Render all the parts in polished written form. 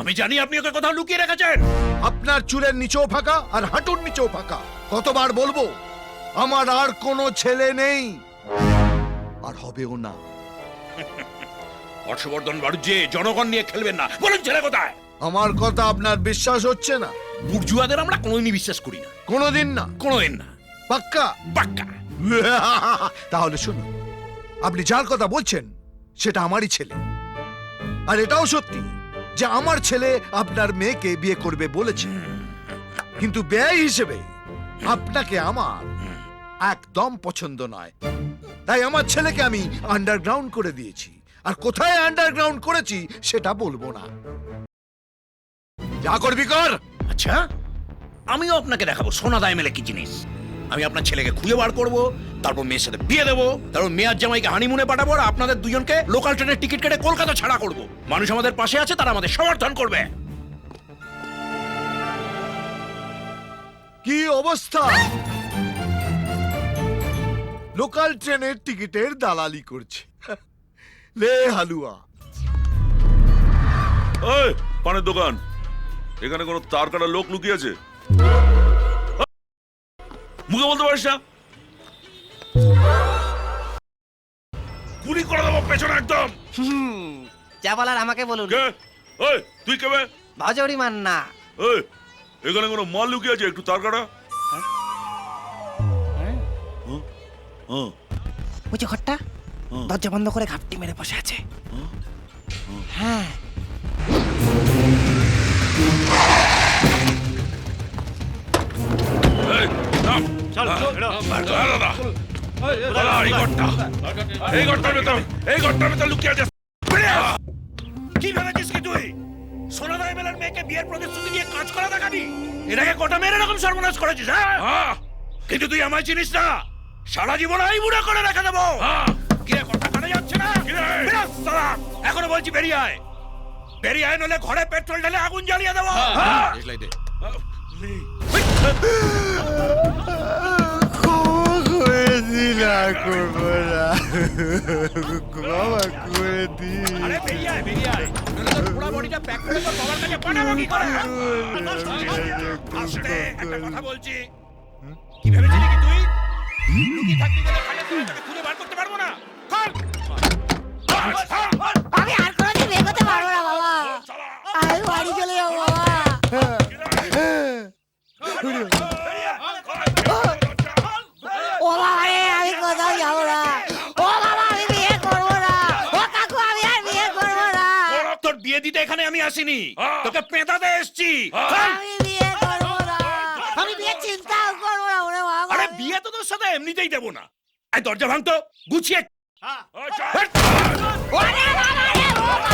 আমি জানি আপনি ওকে কোথাও লুকিয়ে রেখেছেন। আপনার চুলের নিচেও ফাঁকা আর হাঁটুর নিচেও ফাঁকা। কতবার বলবো আমার আর কোনো ছেলে নেই, আর হবেও না। হর্ষবর্ধন বাড়ুজ্জে, জনগণ নিয়ে খেলবেন না। বলুন ছেলে কোথায়? আমার কথা আপনার বিশ্বাস হচ্ছে না? বুর্জুয়াদের আমরা কোনোদিনই বিশ্বাস করি না। কোনোদিন না? কোনোদিন না। পাক্কা? পাক্কা। তাহলে শুনুন, আপনি যার কথা বলছেন সেটা আমারই ছেলে। আর এটাও সত্যি যে আমার ছেলে আপনার মেয়েকে বিয়ে করবে বলেছে, কিন্তু ব্যয় হিসেবে আপনাকে আমার একদম পছন্দ নয়। তাই আমার ছেলেকে আমি আন্ডারগ্রাউন্ড করে দিয়েছি। আর কোথায় আন্ডারগ্রাউন্ড করেছি সেটা বলবো না। যা করবি কর। আচ্ছা, আমিও আপনাকে দেখাবো সোনাদায় মেলে কি জিনিস। আমি আপনার ছেলেকে খুঁজে বার করব, তারপর মেয়ের সাথে বিয়ে দেবো, তারপর মেয়ার জামাইকে হানিমুনে পাঠাবো, আর আপনাদের দুজনকে লোকাল ট্রেনের টিকিট কেটে কলকাতা ছাড়া করব। মানুষ আমাদের পাশে আছে, তারা আমাদের সমর্থন করবে। কি অবস্থা! লোকাল ট্রেনের টিকিটের দালালি করছে। লে হালুয়া। ওই পানের দোকান, এখানে কোনো তার কাটা লোক লুকিয়ে আছে? মুখে বলতে পারিস না? গুলি করে দেবো পেছনে একদম। যা বলার আমাকে বলুন। কে? ওই তুই কে বে? ভজরি মান্না। ওই এখানে কোনো মাল লুকিয়ে আছে? একটু তার কাটা। ওই যে ঘরটা, দরজা বন্ধ করে ঘাপটি মেরে বসে আছে। হ্যাঁ, এই, নাম। দাদা, এই ঘরটার ভেতর লুকিয়ে আছে। কি ভেবেছিস কি তুই? সোনাদায় মেলার মেয়েকে বিয়ের প্রতিশ্রুতি দিয়ে কাজ করা দেখাবি? এটাকে কটা মেয়ের এরকম সর্বনাশ করেছিস? হ্যাঁ, কিন্তু তুই আমায় চিনিস না। সারা জীবন এই বুড়া করে রেখে দেবো। কি রে, কথা কানে যাচ্ছে না? বেরো শালা। এখনো বলছি বেরিয়ে আয়। বেরিয়ে আয়, নলে ঘরে পেট্রোল ঢেলে আগুন জ্বালিয়ে দেবো। আরে বেরিয়ে আয়, বেরিয়ে আয়। নইলে তোর পুরা বডিটা প্যাক করে তোর বাবার কাছে পাঠাবো কি করে? আস্তে, একটা কথা বলছি। কি ভেবেছিলি কি তুই? লুকিয়ে থাকবি বলে খাটের তলায় তোকে খুঁজে বার করতে পারবো না? খোল! আমি আর কোনোদিন বিয়ে করতে পারবো না বাবা। আমি বাড়ি চলে যাবো বাবা। ও বাবা রে, আমি কোথাও যাবো না। ও বাবা, আমি বিয়ে করবো না। ও কাকু, আমি আর বিয়ে করবো না। তোর বিয়ে দিতে এখানে আমি আসিনি, তোকে পেঁদাতে এসছি। আমি বিয়ে করবো না। আমি বিয়ে চিন্তাও করবো না ওরে বাবা। আরে বিয়ে তো তোর সাথে এমনিতেই দেবো না। এই দরজা ভাঙতো, গুছিয়ে। ওরে বাবা রে, ও বাবা।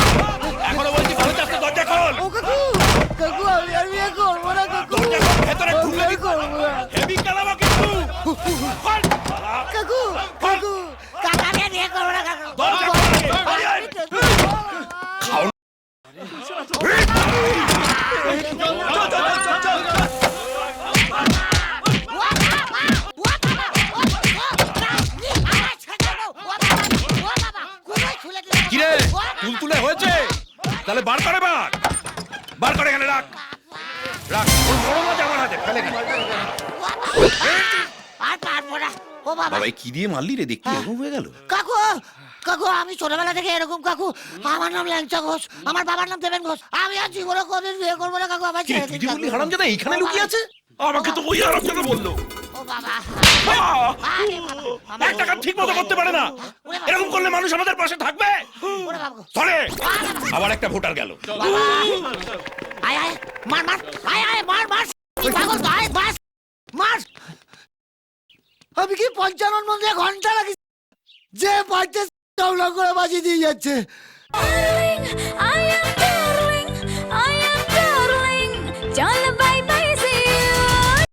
এখনো বলছি ভালো চাচ্ছে, দরজা খোল। ও কাকু, কাকু আমি আর বিয়ে করবো না কাকু। দরজা খোল, ভেতরে আমি ঢুকলে বিয়ে করবো না। হেভি কালাবো কিন্তু। খোল। কাকু, কাকু, কাকু আমি আর বিয়ে করবো না কাকু। দরজা খোল। খাও। কিরে, তুলতুলে হয়েছে? তাহলে বার করে বার। বার করে এখানে রাখ। রাখ। ওর বড় মাছ আমার হাতে, ফেলে দে। বাবা, এই কি দিয়ে মারলি রে? দেখতে এরকম হয়ে গেল। কাকু, কাকু আমি ছোটবেলা থেকে এরকম কাকু। আমার নাম ল্যাংচা ঘোষ, আমার বাবার নাম দেবেন ঘোষ। আমি আর জীবনে কোনদিন বিয়ে করবো না কাকু। আমার কি রে, ছেড়ে তুই দিন যে বললি কাকু। হারামজাদা এইখানে লুকিয়ে আছে? আমাকে তো ওই আরামজাদা বললো। ও বাবা, আহ! আরে বাবা, একটা কাজ ঠিক মতো করতে পারে না। এরকম করলে মানুষ আমাদের পাশে থাকবে? ওরে বাবা, ধরে আবার একটা ভোটার গেল। বাবা। আয় আয়, মার মার, আয় আয়, মার মার। তুই পাগল তো, আয় বাস, মার। আমি কি পঞ্চানন মন্দিরে ঘন্টা লাগি যে পারছে সব লোক করে বাজি দিয়ে যাচ্ছে। I am